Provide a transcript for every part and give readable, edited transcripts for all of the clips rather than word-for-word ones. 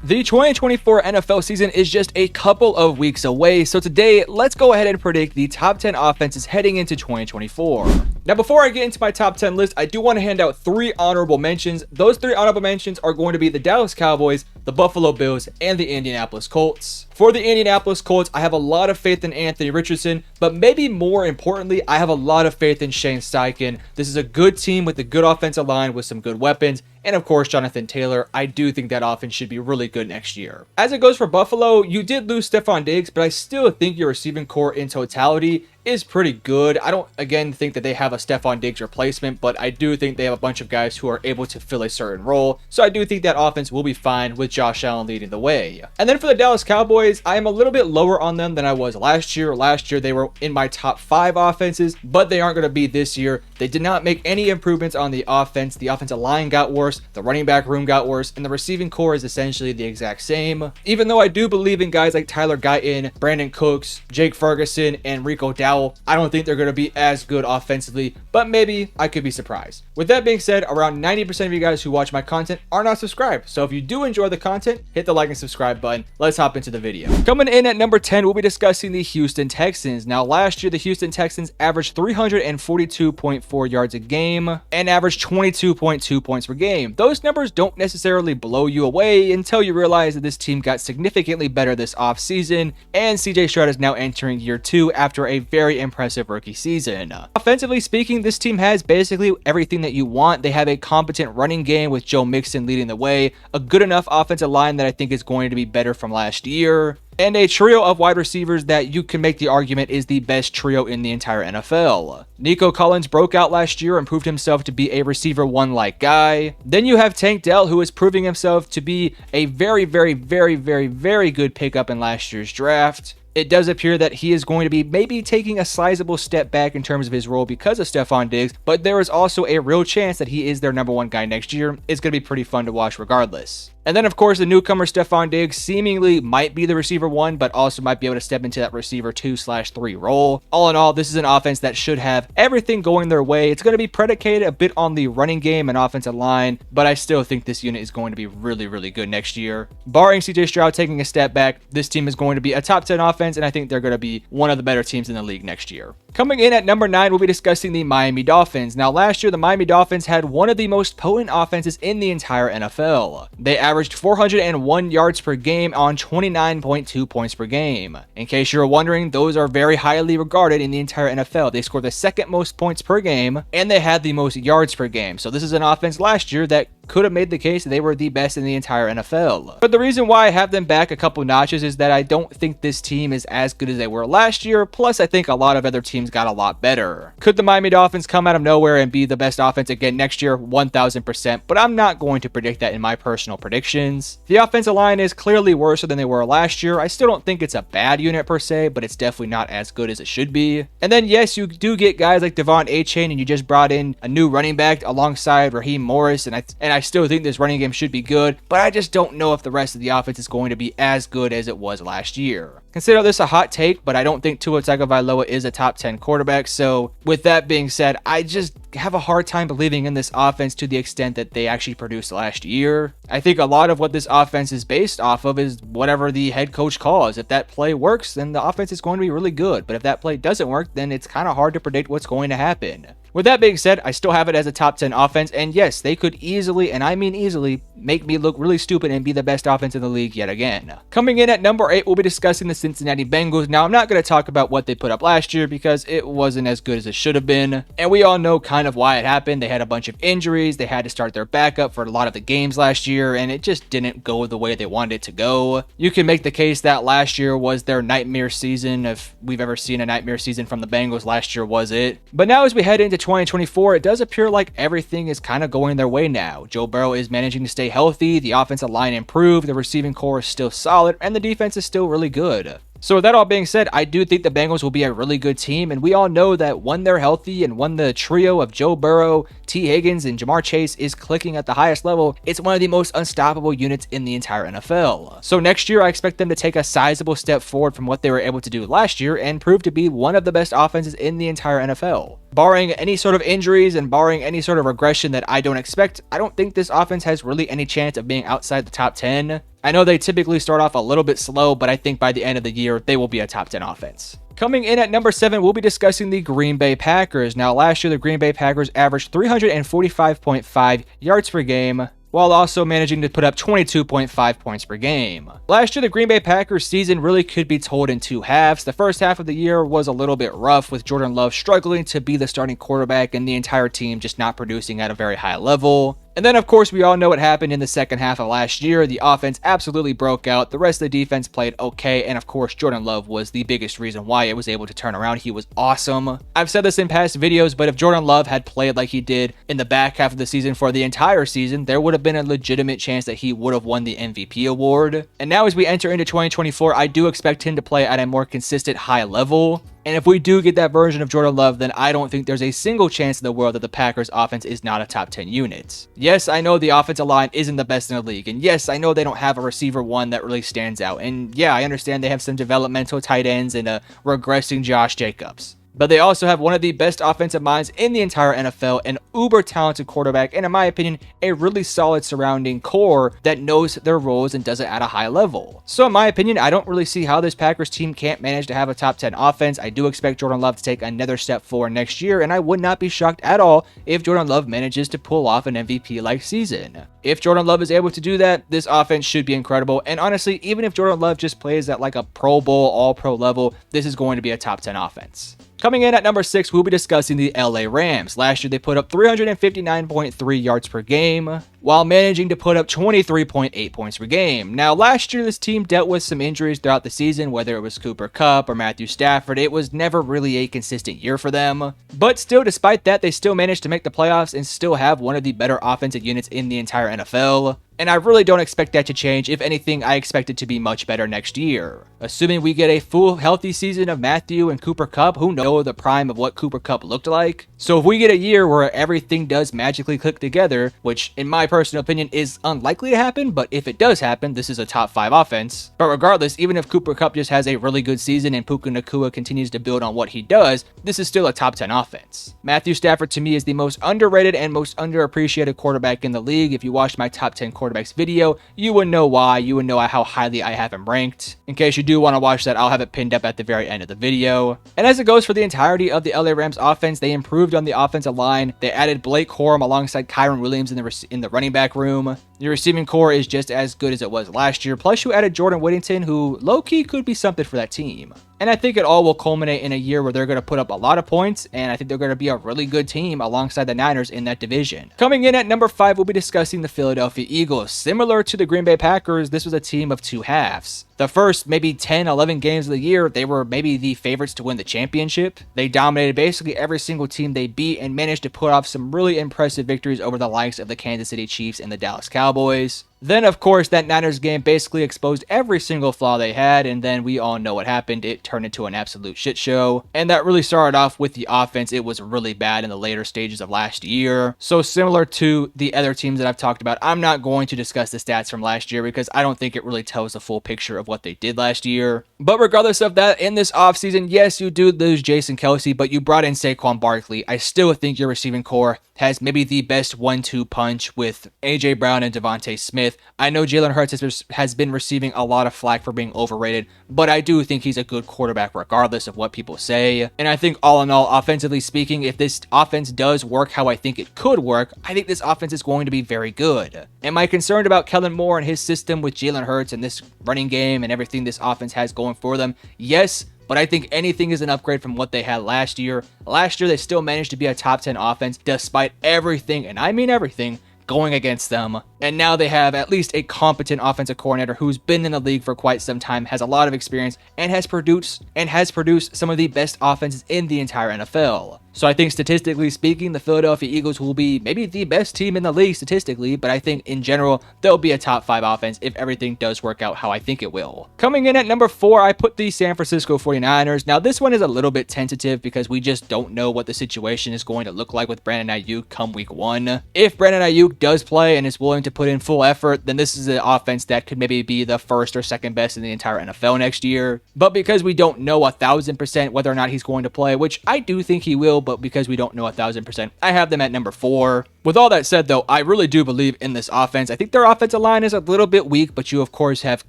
The 2024 NFL season is just a couple of weeks away, so today let's go ahead and predict the top 10 offenses heading into 2024. Now, before I get into my top 10 list, I do want to hand out 3 honorable mentions. Those 3 honorable mentions are going to be the Dallas Cowboys, the Buffalo Bills, and the Indianapolis Colts. For the Indianapolis Colts, I have a lot of faith in Anthony Richardson, but maybe more importantly, I have a lot of faith in Shane Steichen. This is a good team with a good offensive line with some good weapons, and of course, Jonathan Taylor. I do think that offense should be really good next year. As it goes for Buffalo, you did lose Stefon Diggs, but I still think your receiving core in totality is pretty good. I don't, again, think that they have a Stefon Diggs replacement, but I do think they have a bunch of guys who are able to fill a certain role. So I do think that offense will be fine with Josh Allen leading the way. And then for the Dallas Cowboys, I am a little bit lower on them than I was last year. Last year, they were in my top 5 offenses, but they aren't going to be this year. They did not make any improvements on the offense. The offensive line got worse, the running back room got worse, and the receiving core is essentially the exact same. Even though I do believe in guys like Tyler Guyton, Brandon Cooks, Jake Ferguson, and Rico Dowdle, I don't think they're going to be as good offensively, but maybe I could be surprised. With that being said, around 90% of you guys who watch my content are not subscribed. So if you do enjoy the content, hit the like and subscribe button. Let's hop into the video. Coming in at number 10, we'll be discussing the Houston Texans. Now, last year, the Houston Texans averaged 342.4 yards a game and averaged 22.2 points per game. Those numbers don't necessarily blow you away until you realize that this team got significantly better this offseason, and CJ Stroud is now entering year 2 after a very impressive rookie season. Offensively speaking, this team has basically everything that you want. They have a competent running game with Joe Mixon leading the way, a good enough offensive line that I think is going to be better from last year, and a trio of wide receivers that you can make the argument is the best trio in the entire NFL. Nico Collins broke out last year and proved himself to be a receiver 1-like guy. Then you have Tank Dell, who is proving himself to be a very good pickup in last year's draft. It does appear that he is going to be maybe taking a sizable step back in terms of his role because of Stefon Diggs, but there is also a real chance that he is their number 1 guy next year. It's going to be pretty fun to watch regardless. And then, of course, the newcomer Stefon Diggs seemingly might be the receiver 1, but also might be able to step into that receiver 2/3 role. All in all, this is an offense that should have everything going their way. It's going to be predicated a bit on the running game and offensive line, but I still think this unit is going to be really good next year. Barring CJ Stroud taking a step back, this team is going to be a top 10 offense, and I think they're going to be one of the better teams in the league next year. Coming in at number 9, we'll be discussing the Miami Dolphins. Now, last year, the Miami Dolphins had one of the most potent offenses in the entire NFL. They averaged 401 yards per game on 29.2 points per game. In case you're wondering, those are very highly regarded in the entire NFL. They scored the 2nd most points per game, and they had the most yards per game. So this is an offense last year that could have made the case that they were the best in the entire NFL. But the reason why I have them back a couple notches is that I don't think this team is as good as they were last year, plus I think a lot of other teams got a lot better. Could the Miami Dolphins come out of nowhere and be the best offense again next year? 1000%, but I'm not going to predict that in my personal predictions. The offensive line is clearly worse than they were last year. I still don't think it's a bad unit per se, but it's definitely not as good as it should be. And then yes, you do get guys like Devon Achane, and you just brought in a new running back alongside Raheem Morris, and I still think this running game should be good, but I just don't know if the rest of the offense is going to be as good as it was last year. Consider this a hot take, but I don't think Tua Tagovailoa is a top 10 quarterback. So with that being said, I just have a hard time believing in this offense to the extent that they actually produced last year. I think a lot of what this offense is based off of is whatever the head coach calls. If that play works, then the offense is going to be really good. But if that play doesn't work, then it's kind of hard to predict what's going to happen. With that being said, I still have it as a top 10 offense, and yes, they could easily, and I mean easily, make me look really stupid and be the best offense in the league yet again. Coming in at number 8, we'll be discussing the Cincinnati Bengals. Now, I'm not going to talk about what they put up last year because it wasn't as good as it should have been, and we all know kind of why it happened. They had a bunch of injuries, they had to start their backup for a lot of the games last year, and it just didn't go the way they wanted it to go. You can make the case that last year was their nightmare season. If we've ever seen a nightmare season from the Bengals, last year was it. But now as we head into 2024, it does appear like everything is kind of going their way now. Joe Burrow is managing to stay healthy, the offensive line improved, the receiving core is still solid, and the defense is still really good. So with that all being said, I do think the Bengals will be a really good team, and we all know that when they're healthy and when the trio of Joe Burrow, T. Higgins, and Ja'Marr Chase is clicking at the highest level, it's one of the most unstoppable units in the entire NFL. So next year, I expect them to take a sizable step forward from what they were able to do last year and prove to be one of the best offenses in the entire NFL. Barring any sort of injuries and barring any sort of regression that I don't expect, I don't think this offense has really any chance of being outside the top 10. I know they typically start off a little bit slow, but I think by the end of the year, they will be a top 10 offense. Coming in at number 7, we'll be discussing the Green Bay Packers. Now, last year, the Green Bay Packers averaged 345.5 yards per game, while also managing to put up 22.5 points per game. Last year, the Green Bay Packers season really could be told in two halves. The first half of the year was a little bit rough, with Jordan Love struggling to be the starting quarterback and the entire team just not producing at a very high level. And then, of course, we all know what happened in the second half of last year. The offense absolutely broke out. The rest of the defense played okay. And, of course, Jordan Love was the biggest reason why it was able to turn around. He was awesome. I've said this in past videos, but if Jordan Love had played like he did in the back half of the season for the entire season, there would have been a legitimate chance that he would have won the MVP award. And now as we enter into 2024, I do expect him to play at a more consistent high level. And if we do get that version of Jordan Love, then I don't think there's a single chance in the world that the Packers offense is not a top 10 unit. Yes, I know the offensive line isn't the best in the league. And yes, I know they don't have a receiver one that really stands out. And yeah, I understand they have some developmental tight ends and a regressing Josh Jacobs. But they also have one of the best offensive minds in the entire NFL, an uber talented quarterback, and in my opinion, a really solid surrounding core that knows their roles and does it at a high level. So in my opinion, I don't really see how this Packers team can't manage to have a top 10 offense. I do expect Jordan Love to take another step forward next year, and I would not be shocked at all if Jordan Love manages to pull off an MVP-like season. If Jordan Love is able to do that, this offense should be incredible. And honestly, even if Jordan Love just plays at like a Pro Bowl, All-Pro level, this is going to be a top 10 offense. Coming in at number 6, we'll be discussing the LA Rams. Last year, they put up 359.3 yards per game, while managing to put up 23.8 points per game. Now, last year, this team dealt with some injuries throughout the season, whether it was Cooper Kupp or Matthew Stafford. It was never really a consistent year for them. But still, despite that, they still managed to make the playoffs and still have one of the better offensive units in the entire NFL. And I really don't expect that to change. If anything, I expect it to be much better next year. Assuming we get a full healthy season of Matthew and Cooper Kupp, who know the prime of what Cooper Kupp looked like. So if we get a year where everything does magically click together, which in my personal opinion is unlikely to happen, but if it does happen, this is a top 5 offense. But regardless, even if Cooper Kupp just has a really good season and Puka Nacua continues to build on what he does, this is still a top 10 offense. Matthew Stafford to me is the most underrated and most underappreciated quarterback in the league. If you watched my top 10 quarterbacks video, you would know why. You would know how highly I have him ranked. In case you do want to watch that, I'll have it pinned up at the very end of the video. And as it goes for the entirety of the LA Rams offense, they improved on the offensive line. They added Blake Corum alongside Kyren Williams in the running back room. Your receiving core is just as good as it was last year. Plus, you added Jordan Whittington, who low-key could be something for that team. And I think it all will culminate in a year where they're going to put up a lot of points, and I think they're going to be a really good team alongside the Niners in that division. Coming in at number 5, we'll be discussing the Philadelphia Eagles. Similar to the Green Bay Packers, this was a team of two halves. The first maybe 10, 11 games of the year, they were maybe the favorites to win the championship. They dominated basically every single team they beat and managed to put off some really impressive victories over the likes of the Kansas City Chiefs and the Dallas Cowboys. Then, of course, that Niners game basically exposed every single flaw they had, and then we all know what happened. It turned into an absolute shit show. And that really started off with the offense. It was really bad in the later stages of last year. So similar to the other teams that I've talked about, I'm not going to discuss the stats from last year because I don't think it really tells the full picture of what they did last year. But regardless of that, in this offseason, yes, you do lose Jason Kelce, but you brought in Saquon Barkley. I still think your receiving core has maybe the best 1-2 punch with A.J. Brown and Devontae Smith. I know Jalen Hurts has been receiving a lot of flack for being overrated, but I do think he's a good quarterback regardless of what people say. And I think all in all, offensively speaking, if this offense does work how I think it could work, I think this offense is going to be very good. Am I concerned about Kellen Moore and his system with Jalen Hurts and this running game and everything this offense has going for them? Yes. But I think anything is an upgrade from what they had last year. Last year, they still managed to be a top 10 offense despite everything, and I mean everything, going against them. And now they have at least a competent offensive coordinator who's been in the league for quite some time, has a lot of experience, and has produced some of the best offenses in the entire NFL. So I think statistically speaking, the Philadelphia Eagles will be maybe the best team in the league statistically, but I think in general, they'll be a top 5 offense if everything does work out how I think it will. Coming in at number 4, I put the San Francisco 49ers. Now this one is a little bit tentative because we just don't know what the situation is going to look like with Brandon Ayuk come week 1. If Brandon Ayuk does play and is willing to put in full effort, then this is an offense that could maybe be the first or second best in the entire NFL next year. But because we don't know 1000% whether or not he's going to play, which I do think he will, but because we don't know 1,000%, I have them at number 4. With all that said, though, I really do believe in this offense. I think their offensive line is a little bit weak, but you, of course, have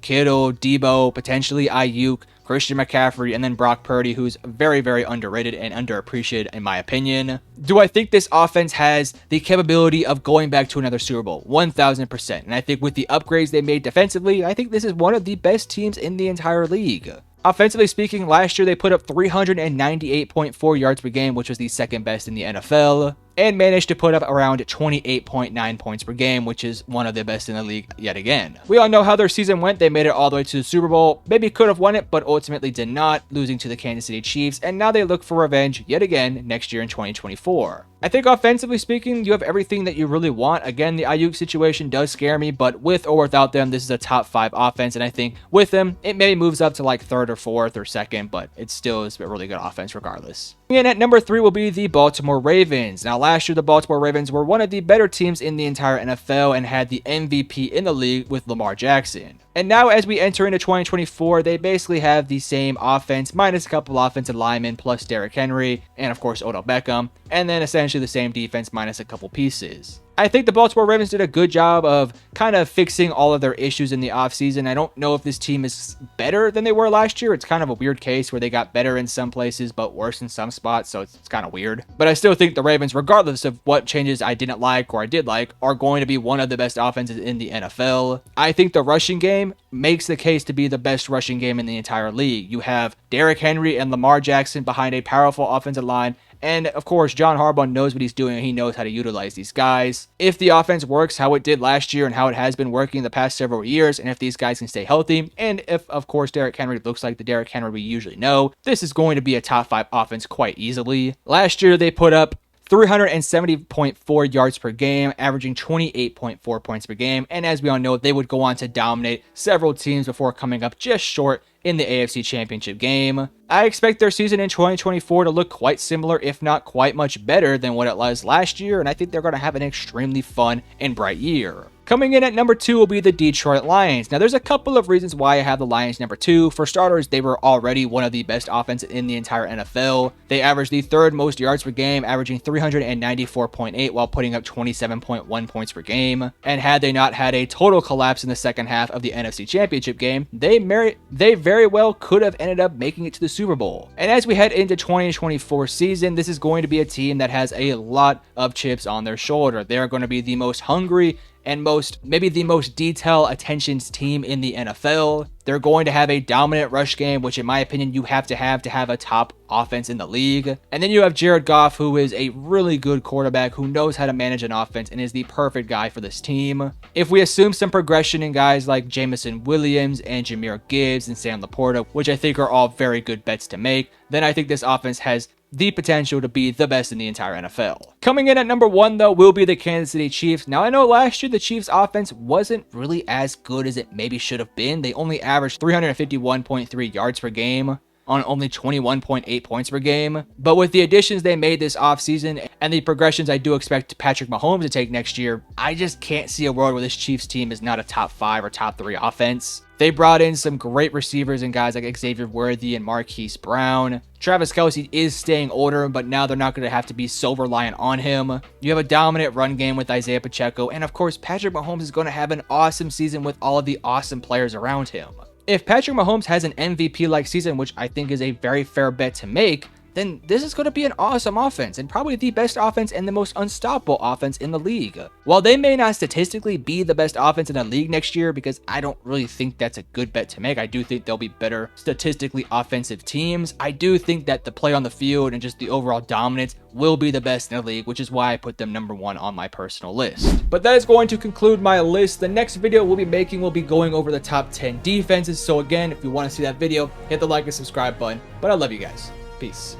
Kittle, Debo, potentially Ayuk, Christian McCaffrey, and then Brock Purdy, who's very, very underrated and underappreciated in my opinion. Do I think this offense has the capability of going back to another Super Bowl? 1,000%. And I think with the upgrades they made defensively, I think this is one of the best teams in the entire league. Offensively speaking, last year they put up 398.4 yards per game, which was the second best in the NFL, and managed to put up around 28.9 points per game, which is one of the best in the league yet again. We all know how their season went. They made it all the way to the Super Bowl. Maybe could have won it, but ultimately did not, losing to the Kansas City Chiefs, and now they look for revenge yet again next year in 2024. I think offensively speaking, you have everything that you really want. Again, the Ayuk situation does scare me, but with or without them, this is a top 5 offense, and I think with them, it maybe moves up to like 3rd or 4th or 2nd, but it still is a really good offense regardless. And at number 3 will be the Baltimore Ravens. Now, last year, the Baltimore Ravens were one of the better teams in the entire NFL and had the MVP in the league with Lamar Jackson. And now as we enter into 2024, they basically have the same offense minus a couple offensive linemen plus Derrick Henry and of course Odell Beckham, and then essentially the same defense minus a couple pieces. I think the Baltimore Ravens did a good job of kind of fixing all of their issues in the offseason. I don't know if this team is better than they were last year. It's kind of a weird case where they got better in some places but worse in some spots, so it's kind of weird. But I still think the Ravens, regardless of what changes I didn't like or I did like, are going to be one of the best offenses in the NFL. I think the rushing game makes the case to be the best rushing game in the entire league. You have Derrick Henry and Lamar Jackson behind a powerful offensive line. And of course, John Harbaugh knows what he's doing. He knows how to utilize these guys. If the offense works how it did last year and how it has been working the past several years, and if these guys can stay healthy, and if, of course, Derrick Henry looks like the Derrick Henry we usually know, this is going to be a top 5 offense quite easily. Last year, they put up 370.4 yards per game, averaging 28.4 points per game. And as we all know, they would go on to dominate several teams before coming up just short in the AFC Championship game. I expect their season in 2024 to look quite similar, if not quite much better than what it was last year, and I think they're going to have an extremely fun and bright year. Coming in at number 2 will be the Detroit Lions. Now, there's a couple of reasons why I have the Lions number 2. For starters, they were already one of the best offenses in the entire NFL. They averaged the 3rd most yards per game, averaging 394.8 while putting up 27.1 points per game. And had they not had a total collapse in the second half of the NFC Championship game, they very well could have ended up making it to the Super Bowl. And as we head into 2024 season, this is going to be a team that has a lot of chips on their shoulder. They're going to be the most hungry and maybe the most detail attentions team in the NFL. They're going to have a dominant rush game, which in my opinion, you have to have a top offense in the league. And then you have Jared Goff, who is a really good quarterback who knows how to manage an offense and is the perfect guy for this team. If we assume some progression in guys like Jameson Williams and Jahmyr Gibbs and Sam Laporta, which I think are all very good bets to make, then I think this offense has the potential to be the best in the entire NFL. Coming in at number 1, though, will be the Kansas City Chiefs. Now, I know last year the Chiefs offense wasn't really as good as it maybe should have been. They only averaged 351.3 yards per game on only 21.8 points per game. But with the additions they made this offseason and the progressions I do expect Patrick Mahomes to take next year, I just can't see a world where this Chiefs team is not a top 5 or top 3 offense. They brought in some great receivers and guys like Xavier Worthy and Marquise Brown. Travis Kelce is staying older, but now they're not going to have to be so reliant on him. You have a dominant run game with Isaiah Pacheco, and of course, Patrick Mahomes is going to have an awesome season with all of the awesome players around him. If Patrick Mahomes has an MVP-like season, which I think is a very fair bet to make, then this is going to be an awesome offense and probably the best offense and the most unstoppable offense in the league. While they may not statistically be the best offense in the league next year, because I don't really think that's a good bet to make. I do think they'll be better statistically offensive teams. I do think that the play on the field and just the overall dominance will be the best in the league, which is why I put them number 1 on my personal list. But that is going to conclude my list. The next video we'll be making will be going over the top 10 defenses. So again, if you want to see that video, hit the like and subscribe button. But I love you guys. Peace.